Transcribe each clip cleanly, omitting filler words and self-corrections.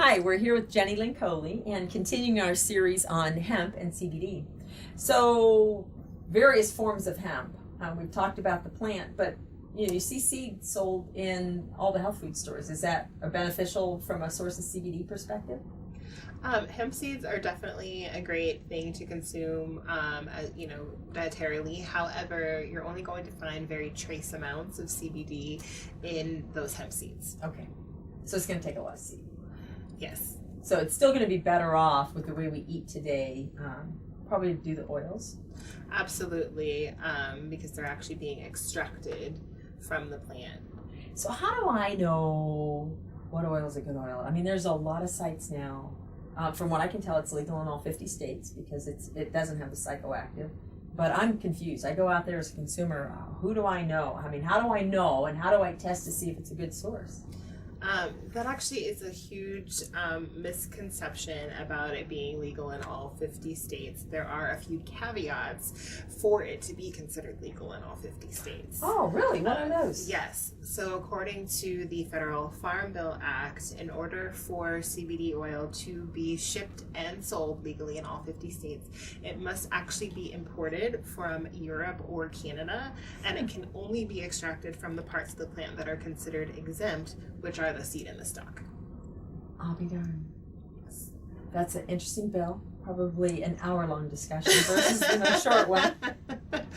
Hi, we're here with Jennilynne Coley and continuing our series on hemp and CBD. So, various forms of hemp. We've talked about the plant, but you see seeds sold in all the health food stores. Is that a beneficial from a source of CBD perspective? Hemp seeds are definitely a great thing to consume, dietarily. However, you're only going to find very trace amounts of CBD in those hemp seeds. Okay, so it's going to take a lot of seed. Yes. So it's still going to be better off with the way we eat today, probably to do the oils. Absolutely, because they're actually being extracted from the plant. So how do I know what oil is a good oil? I mean, there's a lot of sites now. From what I can tell, it's legal in all 50 states because it doesn't have the psychoactive. But I'm confused. I go out there as a consumer. Who do I know? I mean, how do I know, and how do I test to see if it's a good source? That actually is a huge misconception about it being legal in all 50 states. There are a few caveats for it to be considered legal in all 50 states. Oh, really? What are those? Yes. So according to the Federal Farm Bill Act, in order for CBD oil to be shipped and sold legally in all 50 states, it must actually be imported from Europe or Canada, and it can only be extracted from the parts of the plant that are considered exempt, which are the seed and the stalk. I'll be darned. That's an interesting bill. Probably an hour-long discussion versus a short one.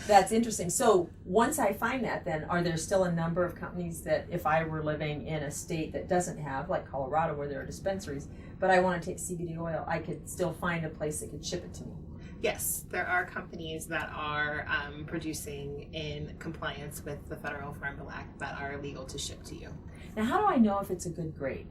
That's interesting. So once I find that, then are there still a number of companies that if I were living in a state that doesn't have, like Colorado where there are dispensaries, but I want to take CBD oil, I could still find a place that could ship it to me? Yes, there are companies that are producing in compliance with the Federal Farm Bill Act that are legal to ship to you. Now, how do I know if it's a good grade?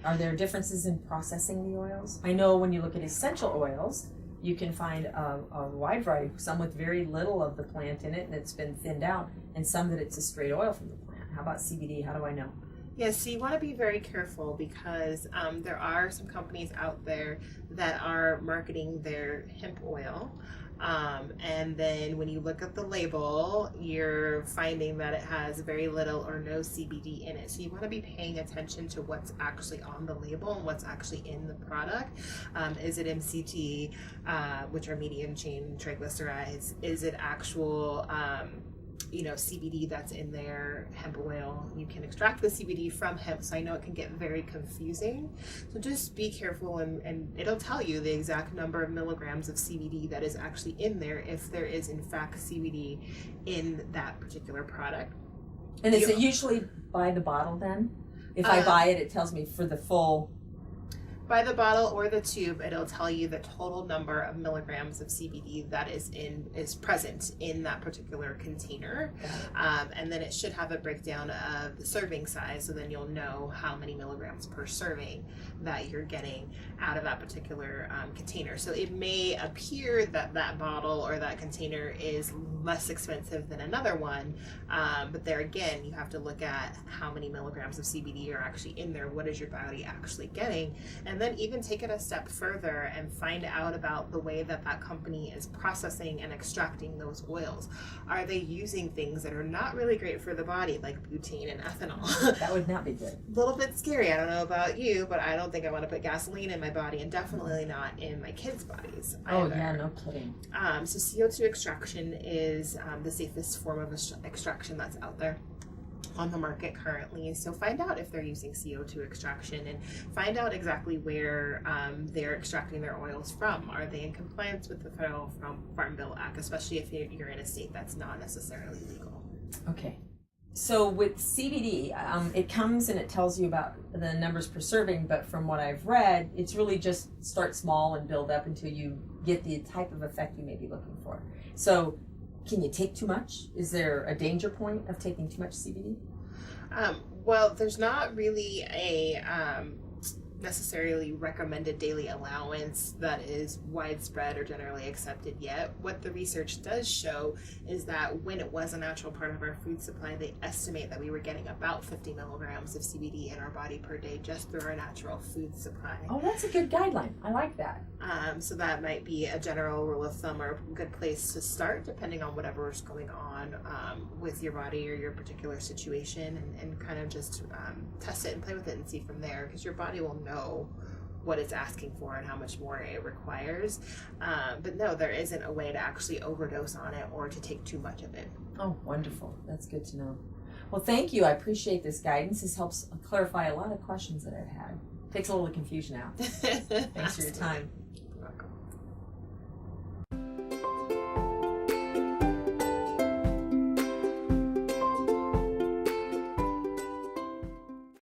Are there differences in processing the oils? I know when you look at essential oils, you can find a wide variety, some with very little of the plant in it and it's been thinned out, and some that it's a straight oil from the plant. How about CBD? How do I know? Yes, so you want to be very careful because there are some companies out there that are marketing their hemp oil. And then when you look at the label, you're finding that it has very little or no CBD in it. So you want to be paying attention to what's actually on the label and what's actually in the product. Is it MCT, which are medium chain triglycerides? Is it actual CBD that's in their hemp oil? You can extract the CBD from hemp, so I know it can get very confusing. So just be careful, and it'll tell you the exact number of milligrams of CBD that is actually in there if there is in fact CBD in that particular product. And is it usually by the bottle then? If I buy it, it tells me for the full... By the bottle or the tube, it'll tell you the total number of milligrams of CBD that is present in that particular container, and then it should have a breakdown of the serving size, so then you'll know how many milligrams per serving that you're getting out of that particular container. So it may appear that that bottle or that container is less expensive than another one, but there again, you have to look at how many milligrams of CBD are actually in there. What is your body actually getting? And then even take it a step further and find out about the way that that company is processing and extracting those oils. Are they using things that are not really great for the body, like butane and ethanol? That would not be good. A little bit scary. I don't know about you, but I don't think I want to put gasoline in my body, and definitely not in my kids' bodies either. Oh yeah, no kidding. So CO2 extraction is the safest form of extraction that's out there on the market currently. So find out if they're using CO2 extraction and find out exactly where they're extracting their oils from. Are they in compliance with the Federal Farm Bill Act, especially if you're in a state that's not necessarily legal? Okay. So with CBD, it comes and it tells you about the numbers per serving, but from what I've read, it's really just start small and build up until you get the type of effect you may be looking for. So can you take too much? Is there a danger point of taking too much CBD? Well, there's not really a necessarily recommended daily allowance that is widespread or generally accepted yet. What the research does show is that when it was a natural part of our food supply, they estimate that we were getting about 50 milligrams of CBD in our body per day just through our natural food supply. Oh, that's a good guideline. I like that. So that might be a general rule of thumb or a good place to start depending on whatever is going on with your body or your particular situation, and kind of just test it and play with it and see from there, because your body will know what it's asking for and how much more it requires. But no, there isn't a way to actually overdose on it or to take too much of it. Oh, wonderful. That's good to know. Well, thank you. I appreciate this guidance. This helps clarify a lot of questions that I've had. Takes a little confusion out. Thanks for your time.